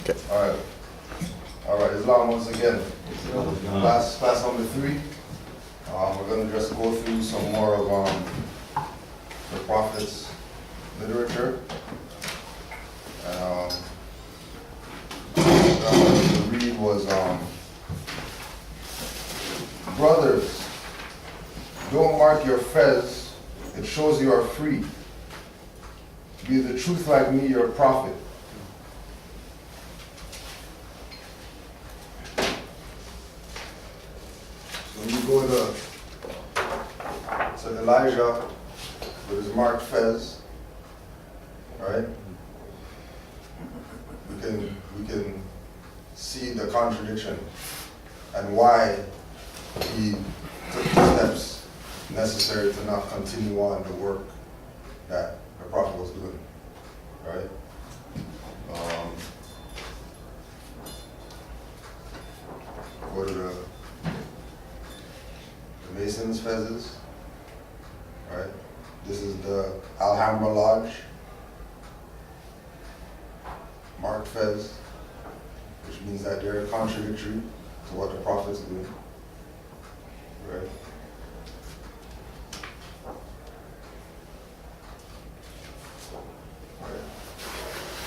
All right, Islam once again. Class number 3. We're going to just go through some more of the Prophet's literature. And what I wanted to read was, brothers, don't mark your fez, it shows you are free. Be the truth like me, your prophet. When you go to Elijah with his marked fez, right? We can see the contradiction and why he took the steps necessary to not continue on the work that the prophet was doing, right? What are the Mason's fezzes, right? This is the Alhambra Lodge, marked fez, which means that they're contradictory to what the prophet's doing, right?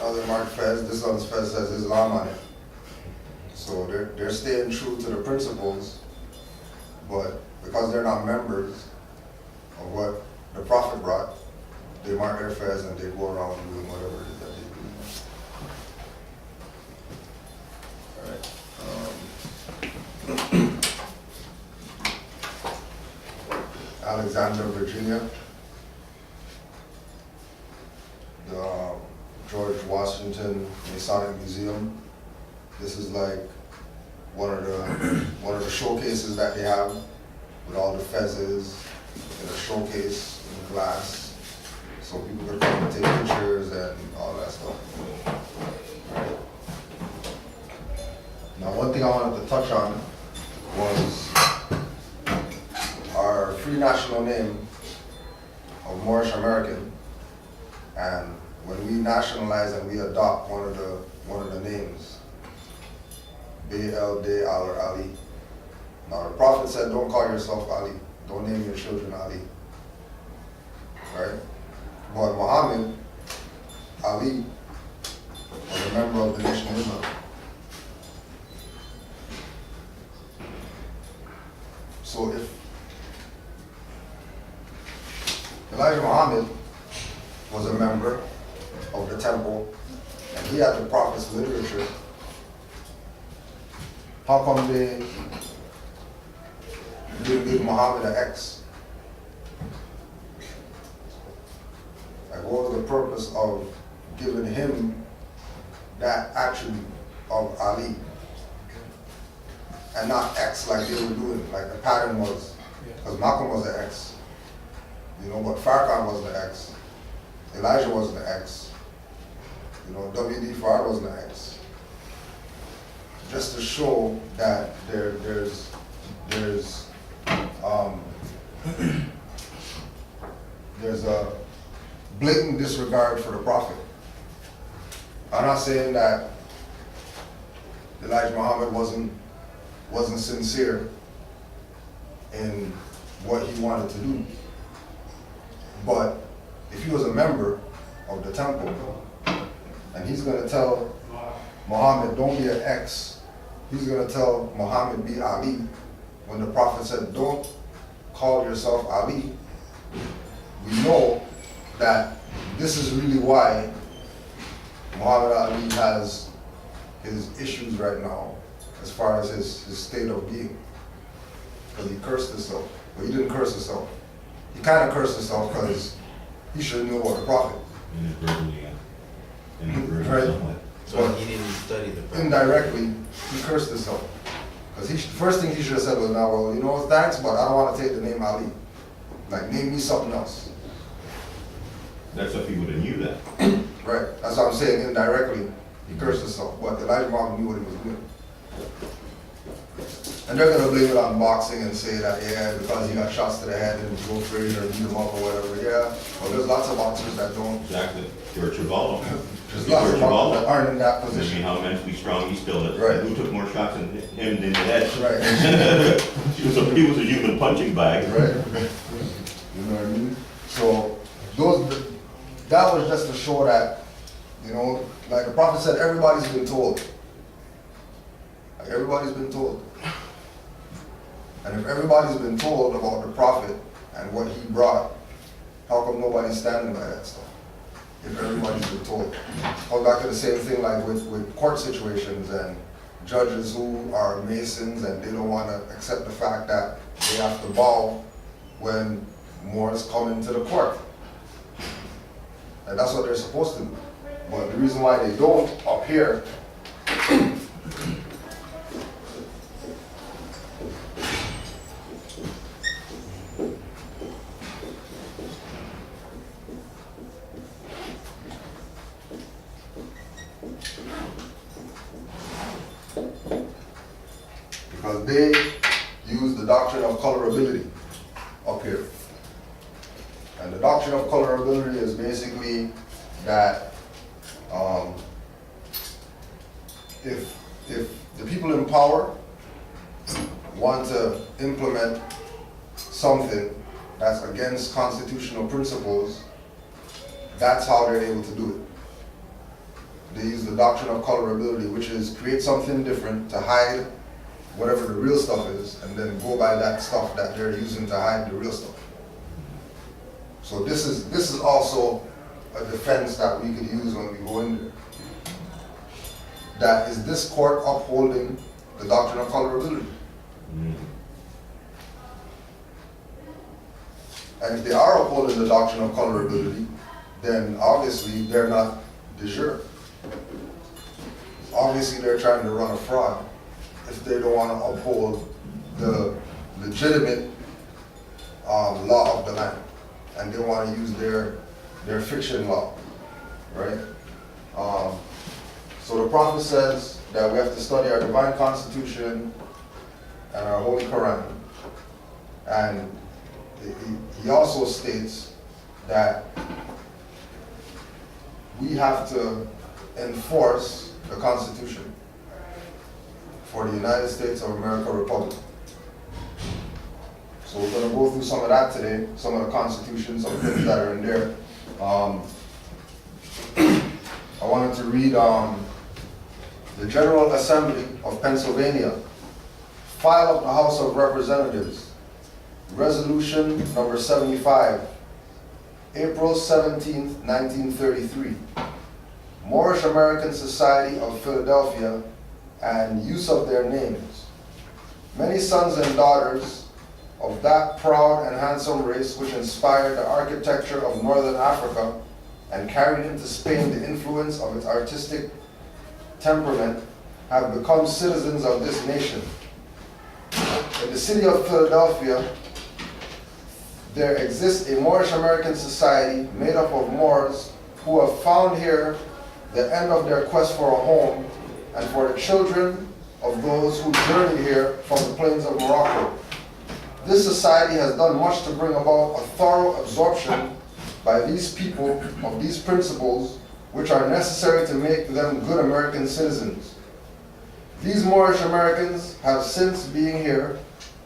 Other marked fez, this one's fez says Islam on it. So they're staying true to the principles, but because they're not members of what the prophet brought, they mark their fez and they go around doing whatever it is that they do. All right. Alexandria, Virginia. The George Washington Masonic Museum. This is like one of the showcases that they have with all the fezzes in a showcase in glass, so people could come and take pictures and all that stuff. Right. Now, one thing I wanted to touch on was our free national name of Moorish American, and when we nationalize and we adopt one of the names, Baal, Day, Al, or Ali. Now the Prophet said, don't call yourself Ali. Don't name your children Ali. Right? But Muhammad, Ali, was a member of the nation of Islam. So if Elijah Muhammad was a member of the temple and he had the Prophet's literature, how come they didn't give Muhammad an X? Like, what was the purpose of giving him that attribute of Ali and not X like they were doing, like the pattern was? Because Malcolm was the X, but Farrakhan was the X, Elijah was the X, W.D. Farr was the X. Just to show that there's a blatant disregard for the prophet. I'm not saying that Elijah Muhammad wasn't sincere in what he wanted to do, but if he was a member of the temple and he's going to tell Muhammad, don't be an X, he's going to tell Muhammad, be Ali, when the Prophet said, don't call yourself Ali, we know that this is really why Muhammad Ali has his issues right now as far as his state of being. Because he cursed himself. But he didn't curse himself. He kind of cursed himself because he should have known about the Prophet. Right? So he didn't study the Prophet. Indirectly, he cursed himself. Because the first thing he should have said was, now, well, thanks, but I don't want to take the name Ali. Like, name me something else. That's if he would have knew that. Right. That's what I'm saying. Indirectly, he cursed himself. But Elijah Muhammad knew what he was doing. And they're gonna blame it on boxing and say that, yeah, because he got shots to the head and go afraid or beat him up or whatever, yeah. Well, there's lots of boxers that don't. Exactly. George Travolta. There's lots of boxers that aren't in that I position. mean, how mentally strong he still is. Right. Who took more shots than him in the head? Right. He was a human punching bag. Right. You know what I mean? So, that was just to show that, you know, like the prophet said, everybody's been told. Like everybody's been told. And if everybody's been told about the prophet and what he brought, how come nobody's standing by that stuff? If everybody's been told. Go back to the same thing like with court situations and judges who are Masons and they don't want to accept the fact that they have to bow when Moors come into the court. And that's what they're supposed to do. But the reason why they don't up here because they use the doctrine of colorability up here. And the doctrine of colorability is basically that if the people in power want to implement something that's against constitutional principles, that's how they're able to do it. They use the doctrine of colorability, which is create something different to hide whatever the real stuff is, and then go by that stuff that they're using to hide the real stuff. So this is also a defense that we could use when we go in there. That is this court upholding the doctrine of colorability? And if they are upholding the doctrine of colorability, then obviously they're not de jure. Obviously they're trying to run a fraud if they don't want to uphold the legitimate law of the land, and they want to use their fiction law, right? So the prophet says that we have to study our divine constitution and our holy Quran, and he also states that we have to enforce the Constitution for the United States of America Republic. So we're going to go through some of that today, some of the Constitution, some things that are in there. I wanted to read the General Assembly of Pennsylvania, file of the House of Representatives, Resolution number 75, April 17th, 1933. Moorish American Society of Philadelphia and use of their names. Many sons and daughters of that proud and handsome race which inspired the architecture of Northern Africa and carried into Spain the influence of its artistic temperament have become citizens of this nation. In the city of Philadelphia, there exists a Moorish American society made up of Moors who have found here the end of their quest for a home and for the children of those who journey here from the plains of Morocco. This society has done much to bring about a thorough absorption by these people of these principles which are necessary to make them good American citizens. These Moorish Americans have since being here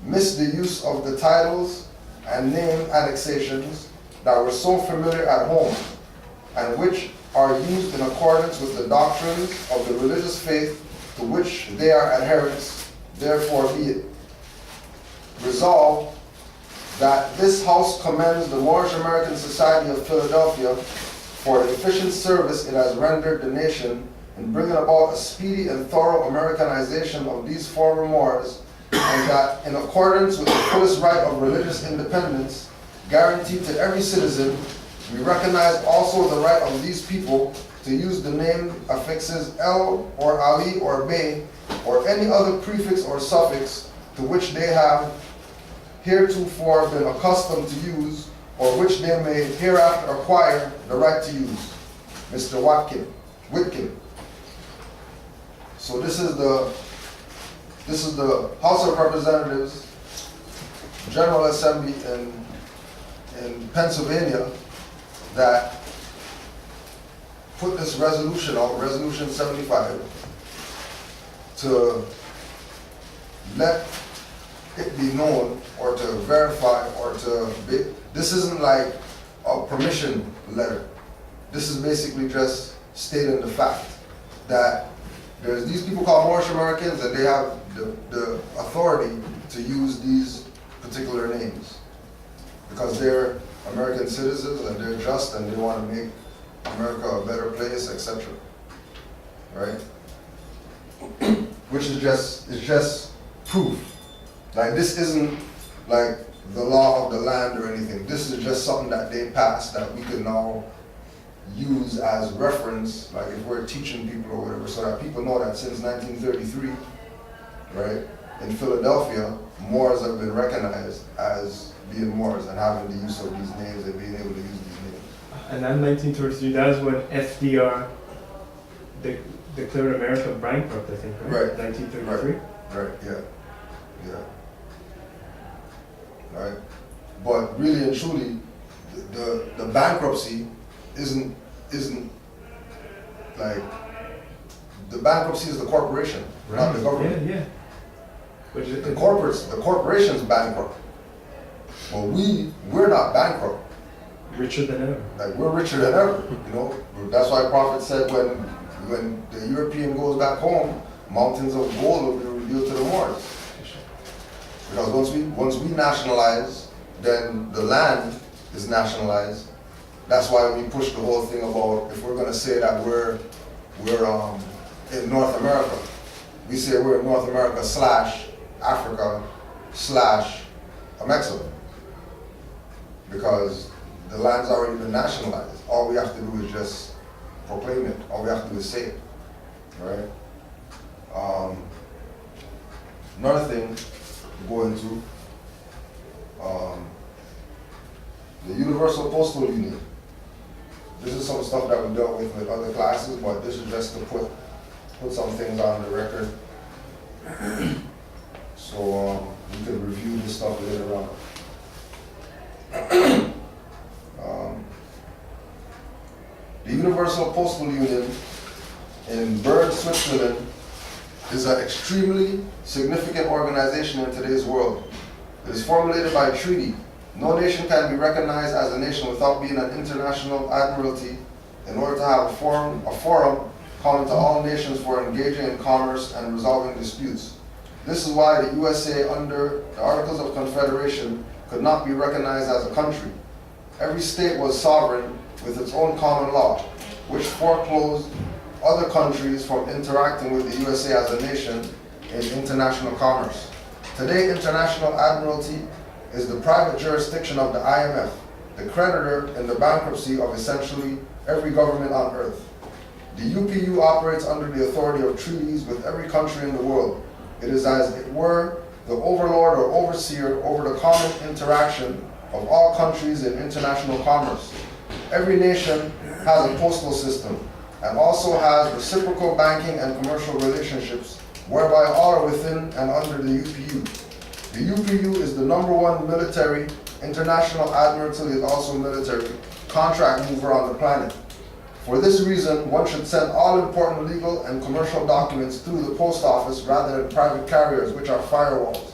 missed the use of the titles and name annexations that were so familiar at home and which are used in accordance with the doctrines of the religious faith to which they are adherents. Therefore be it resolved that this House commends the Moorish American Society of Philadelphia for the efficient service it has rendered the nation in bringing about a speedy and thorough Americanization of these former Moors, and that in accordance with the fullest right of religious independence guaranteed to every citizen, we recognize also the right of these people to use the name affixes El or Ali or Bey or any other prefix or suffix to which they have heretofore been accustomed to use or which they may hereafter acquire the right to use. Mr. Whitkin. So this is the This is the House of Representatives, General Assembly in Pennsylvania, that put this resolution out, Resolution 75, to let it be known, or to verify, or to be, this isn't like a permission letter. This is basically just stating the fact that there's these people called Moorish Americans, that they have the authority to use these particular names because they're American citizens and they're just and they want to make America a better place, etc. Right? Which is just proof. Like, this isn't like the law of the land or anything. This is just something that they passed that we can now use as reference, like if we're teaching people or whatever, so that people know that since 1933, right, in Philadelphia, Moors have been recognized as being Moors and having the use of these names and being able to use these names. And then 1933, that was when FDR declared America bankrupt, I think, right? Right. 1933? Right, yeah. Right? But really and truly, the bankruptcy isn't like, the bankruptcy is the corporation, not the government. Yeah. Which is The corporation's bankrupt. Well, we're not bankrupt. richer than ever. Like, we're richer than ever, you know? That's why Prophet said when the European goes back home, mountains of gold will be revealed to the Moors. Because once we nationalize, then the land is nationalized. That's why we push the whole thing about, if we're gonna say that we're in North America, we say we're in North America / Africa / Mexico. Because the land's already been nationalized. All we have to do is just proclaim it. All we have to do is say it, right? Another thing to go into, the Universal Postal Union. This is some stuff that we dealt with other classes, but this is just to put some things on the record. So we can review this stuff later on. The Universal Postal Union in Bern, Switzerland is an extremely significant organization in today's world. It is formulated by treaty. No nation can be recognized as a nation without being an international admiralty in order to have a forum common to all nations for engaging in commerce and resolving disputes. This is why the USA under the Articles of Confederation could not be recognized as a country. Every state was sovereign with its own common law, which foreclosed other countries from interacting with the USA as a nation in international commerce. Today, international admiralty is the private jurisdiction of the IMF, the creditor in the bankruptcy of essentially every government on earth. The UPU operates under the authority of treaties with every country in the world. It is as it were the overlord or overseer over the common interaction of all countries in international commerce. Every nation has a postal system and also has reciprocal banking and commercial relationships whereby all are within and under the UPU. The UPU is the #1 military, international admiralty is also military, contract mover on the planet. For this reason, one should send all important legal and commercial documents through the post office rather than private carriers, which are firewalls.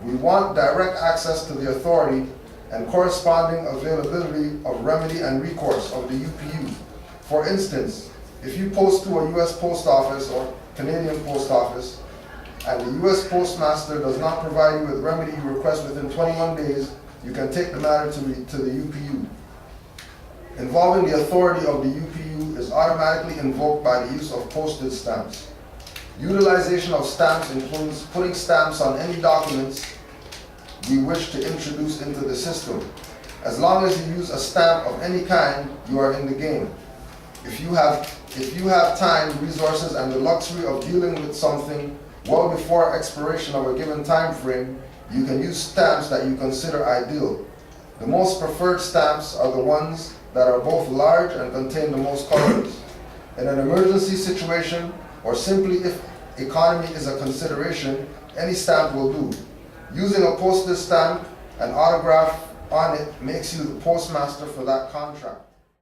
We want direct access to the authority and corresponding availability of remedy and recourse of the UPU. For instance, if you post to a US post office or Canadian post office, and the US postmaster does not provide you with remedy you request within 21 days, you can take the matter to the UPU. Involving the authority of the UPU is automatically invoked by the use of postage stamps. Utilization of stamps includes putting stamps on any documents we wish to introduce into the system. As long as you use a stamp of any kind, you are in the game. If you have time, resources, and the luxury of dealing with something well before expiration of a given time frame, you can use stamps that you consider ideal. The most preferred stamps are the ones that are both large and contain the most colors. In an emergency situation, or simply if economy is a consideration, any stamp will do. Using a postage stamp and autograph on it makes you the postmaster for that contract.